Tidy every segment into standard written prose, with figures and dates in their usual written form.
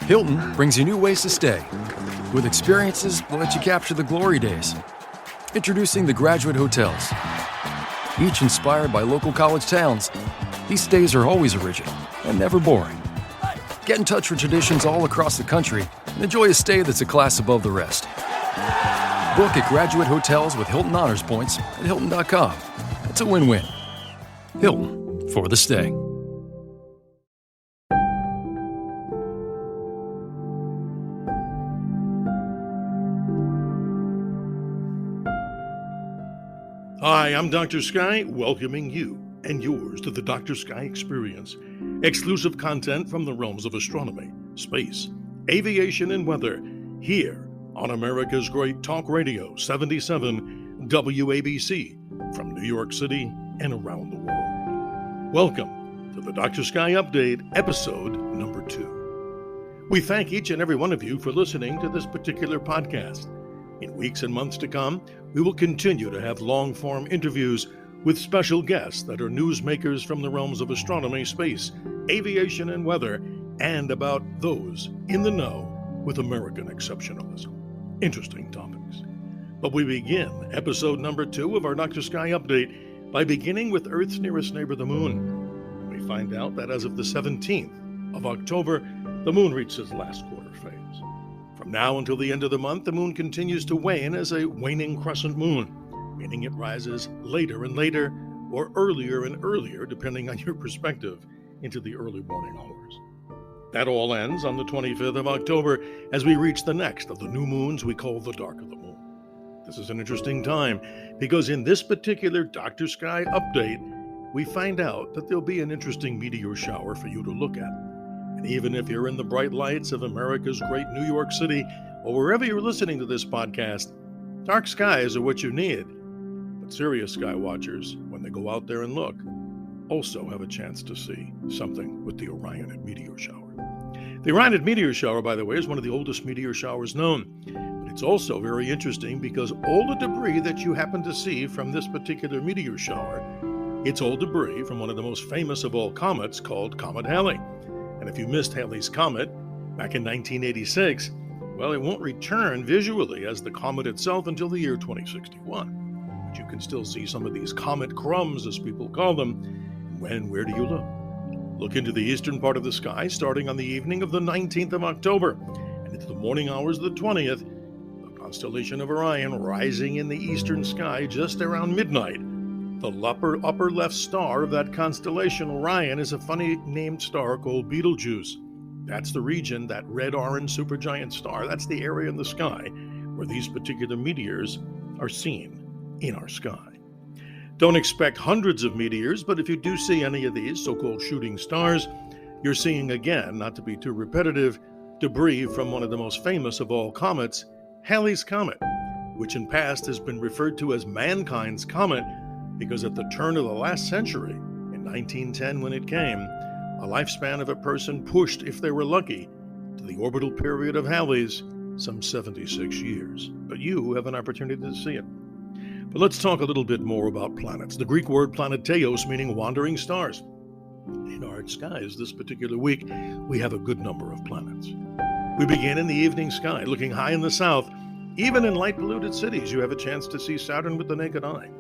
Hilton brings you new ways to stay, with experiences that let you capture the glory days. Introducing the Graduate Hotels. Each inspired by local college towns, these stays are always original and never boring. Get in touch with traditions all across the country and enjoy a stay that's a class above the rest. Book at Graduate Hotels with Hilton Honors Points at Hilton.com. It's a win-win. Hilton, for the stay. Hi, I'm Dr. Sky, welcoming you and yours to the Dr. Sky Experience. Exclusive content from the realms of astronomy, space, aviation, and weather, here on America's Great Talk Radio 77 WABC from New York City and around the world. Welcome to the Dr. Sky Update, episode number 2. We thank each and every one of you for listening to this particular podcast. In weeks and months to come, we will continue to have long-form interviews with special guests that are newsmakers from the realms of astronomy, space, aviation, and weather, and about those in the know with American exceptionalism. Interesting topics. But we begin episode number 2 of our Dr. Sky Update by beginning with Earth's nearest neighbor, the Moon. We find out that as of the 17th of October, the Moon reached its last quarter phase. From now until the end of the month, the Moon continues to wane as a waning crescent moon, meaning it rises later and later, or earlier and earlier, depending on your perspective, into the early morning hours. That all ends on the 25th of October as we reach the next of the new moons we call the dark of the moon. This is an interesting time because in this particular Dr. Sky update, we find out that there'll be an interesting meteor shower for you to look at. And even if you're in the bright lights of America's great New York City, or wherever you're listening to this podcast, dark skies are what you need. But serious sky watchers, when they go out there and look, also have a chance to see something with the Orionid meteor shower. The Orionid meteor shower, by the way, is one of the oldest meteor showers known. But it's also very interesting because all the debris that you happen to see from this particular meteor shower, it's all debris from one of the most famous of all comets called Comet Halley. And if you missed Halley's Comet back in 1986, well, it won't return visually as the comet itself until the year 2061. But you can still see some of these comet crumbs, as people call them. When, where do you look? Look into the eastern part of the sky, starting on the evening of the 19th of October, and into the morning hours of the 20th, the constellation of Orion rising in the eastern sky just around midnight. The upper left star of that constellation, Orion, is a funny named star called Betelgeuse. That's the region, that red-orange supergiant star, that's the area in the sky where these particular meteors are seen in our sky. Don't expect hundreds of meteors, but if you do see any of these so-called shooting stars, you're seeing again, not to be too repetitive, debris from one of the most famous of all comets, Halley's Comet, which in past has been referred to as mankind's comet because at the turn of the last century, in 1910 when it came, a lifespan of a person pushed, if they were lucky, to the orbital period of Halley's, some 76 years. But you have an opportunity to see it. But let's talk a little bit more about planets. The Greek word planeteos meaning wandering stars. In our skies this particular week, we have a good number of planets. We begin in the evening sky, looking high in the south. Even in light-polluted cities, you have a chance to see Saturn with the naked eye.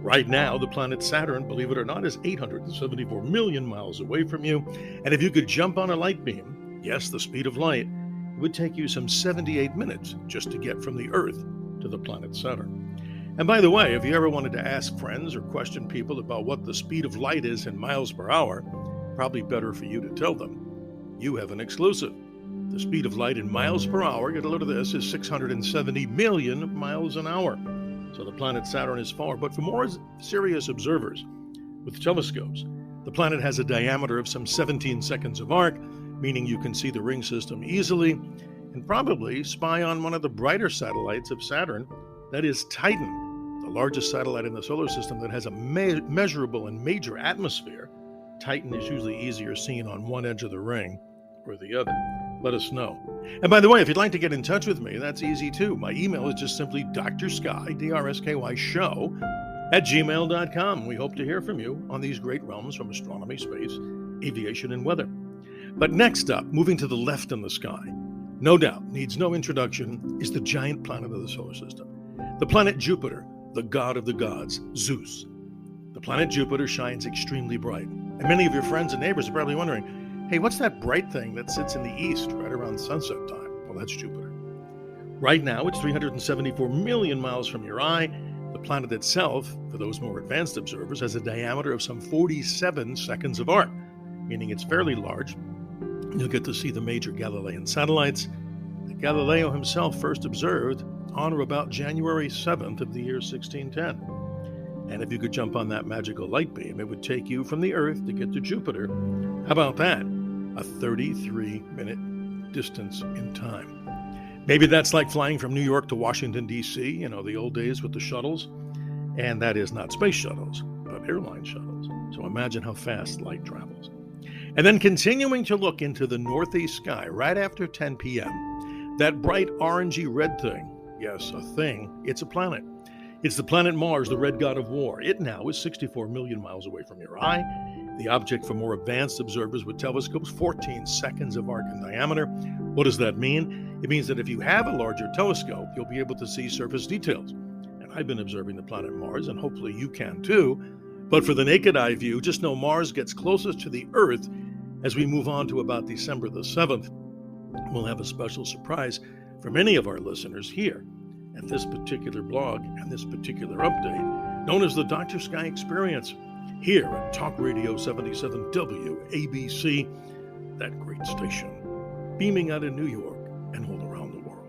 Right now, the planet Saturn, believe it or not, is 874 million miles away from you. And if you could jump on a light beam, yes, the speed of light, it would take you some 78 minutes just to get from the Earth to the planet Saturn. And by the way, if you ever wanted to ask friends or question people about what the speed of light is in miles per hour, probably better for you to tell them. You have an exclusive. The speed of light in miles per hour, get a load of this, is 670 million miles an hour. So the planet Saturn is far, but for more serious observers with telescopes, the planet has a diameter of some 17 seconds of arc, meaning you can see the ring system easily and probably spy on one of the brighter satellites of Saturn, that is Titan, the largest satellite in the solar system that has a measurable and major atmosphere. Titan is usually easier seen on one edge of the ring or the other. Let us know. And by the way, if you'd like to get in touch with me, that's easy too. My email is just simply drsky, D-R-S-K-Y, show, @gmail.com. We hope to hear from you on these great realms from astronomy, space, aviation, and weather. But next up, moving to the left in the sky, no doubt needs no introduction, is the giant planet of the solar system. The planet Jupiter, the god of the gods, Zeus. The planet Jupiter shines extremely bright. And many of your friends and neighbors are probably wondering, hey, what's that bright thing that sits in the east right around sunset time? Well, that's Jupiter. Right now, it's 374 million miles from your eye. The planet itself, for those more advanced observers, has a diameter of some 47 seconds of arc, meaning it's fairly large. You'll get to see the major Galilean satellites that Galileo himself first observed on or about January 7th of the year 1610. And if you could jump on that magical light beam, it would take you from the Earth to get to Jupiter. How about that? A 33-minute distance in time. Maybe that's like flying from New York to Washington, D.C., the old days with the shuttles. And that is not space shuttles, but airline shuttles. So imagine how fast light travels. And then continuing to look into the northeast sky right after 10 p.m., that bright orangey red thing, yes, a thing, it's a planet. It's the planet Mars, the red god of war. It now is 64 million miles away from your eye. The object for more advanced observers with telescopes, 14 seconds of arc in diameter. What does that mean? It means that if you have a larger telescope, you'll be able to see surface details. And I've been observing the planet Mars, and hopefully you can too. But for the naked eye view, just know Mars gets closest to the Earth as we move on to about December the 7th. We'll have a special surprise for many of our listeners here at this particular blog and this particular update, known as the Dr. Sky Experience, here at Talk Radio 77 WABC, that great station, beaming out of New York and all around the world.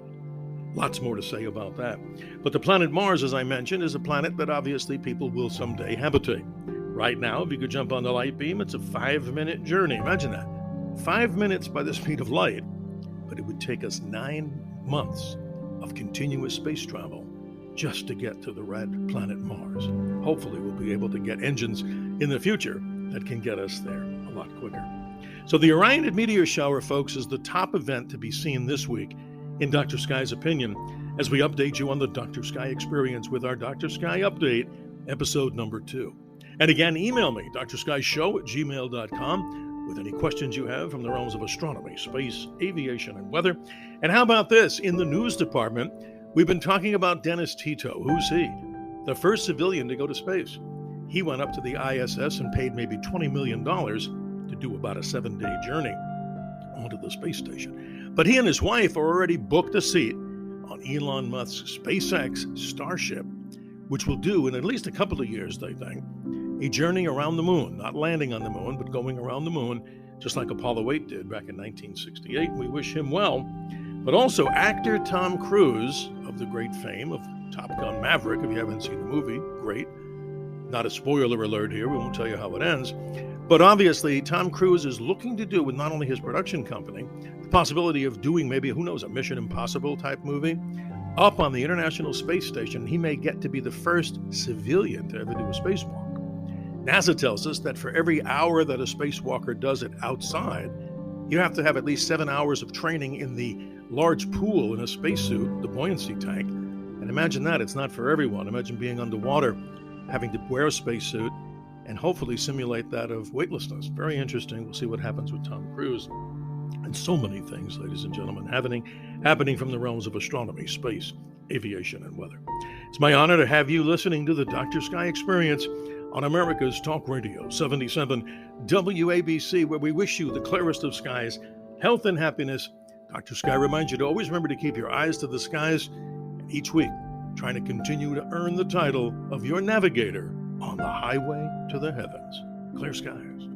Lots more to say about that. But the planet Mars, as I mentioned, is a planet that obviously people will someday habitate. Right now, if you could jump on the light beam, it's a 5-minute journey. Imagine that. 5 minutes by the speed of light, but it would take us 9 months of continuous space travel just to get to the red planet Mars. Hopefully we'll be able to get engines in the future that can get us there a lot quicker. So the Orionid meteor shower, folks, is the top event to be seen this week in Dr. Sky's opinion as we update you on the Dr. Sky Experience with our Dr. Sky Update, episode number 2. And again, email me, drsky@gmail.com, with any questions you have from the realms of astronomy, space, aviation, and weather. And how about this? In the news department, we've been talking about Dennis Tito. Who's he? The first civilian to go to space. He went up to the ISS and paid maybe $20 million to do about a 7-day journey onto the space station. But he and his wife are already booked a seat on Elon Musk's SpaceX Starship, which will do in at least a couple of years, they think, a journey around the moon, not landing on the moon, but going around the moon, just like Apollo 8 did back in 1968. We wish him well. But also actor Tom Cruise, of the great fame of Top Gun Maverick, if you haven't seen the movie, great. Not a spoiler alert here, we won't tell you how it ends. But obviously, Tom Cruise is looking to do with not only his production company, the possibility of doing maybe, who knows, a Mission Impossible type movie, up on the International Space Station. He may get to be the first civilian to ever do a spacewalk. NASA tells us that for every hour that a spacewalker does it outside, you have to have at least 7 hours of training in the large pool in a spacesuit, the buoyancy tank. And imagine that, it's not for everyone. Imagine being underwater, having to wear a spacesuit, and hopefully simulate that of weightlessness. Very interesting. We'll see what happens with Tom Cruise. And so many things, ladies and gentlemen, happening from the realms of astronomy, space, aviation, and weather. It's my honor to have you listening to the Dr. Sky Experience on America's Talk Radio 77 WABC, where we wish you the clearest of skies, health and happiness. Dr. Sky reminds you to always remember to keep your eyes to the skies, and each week trying to continue to earn the title of your navigator on the highway to the heavens. Clear skies.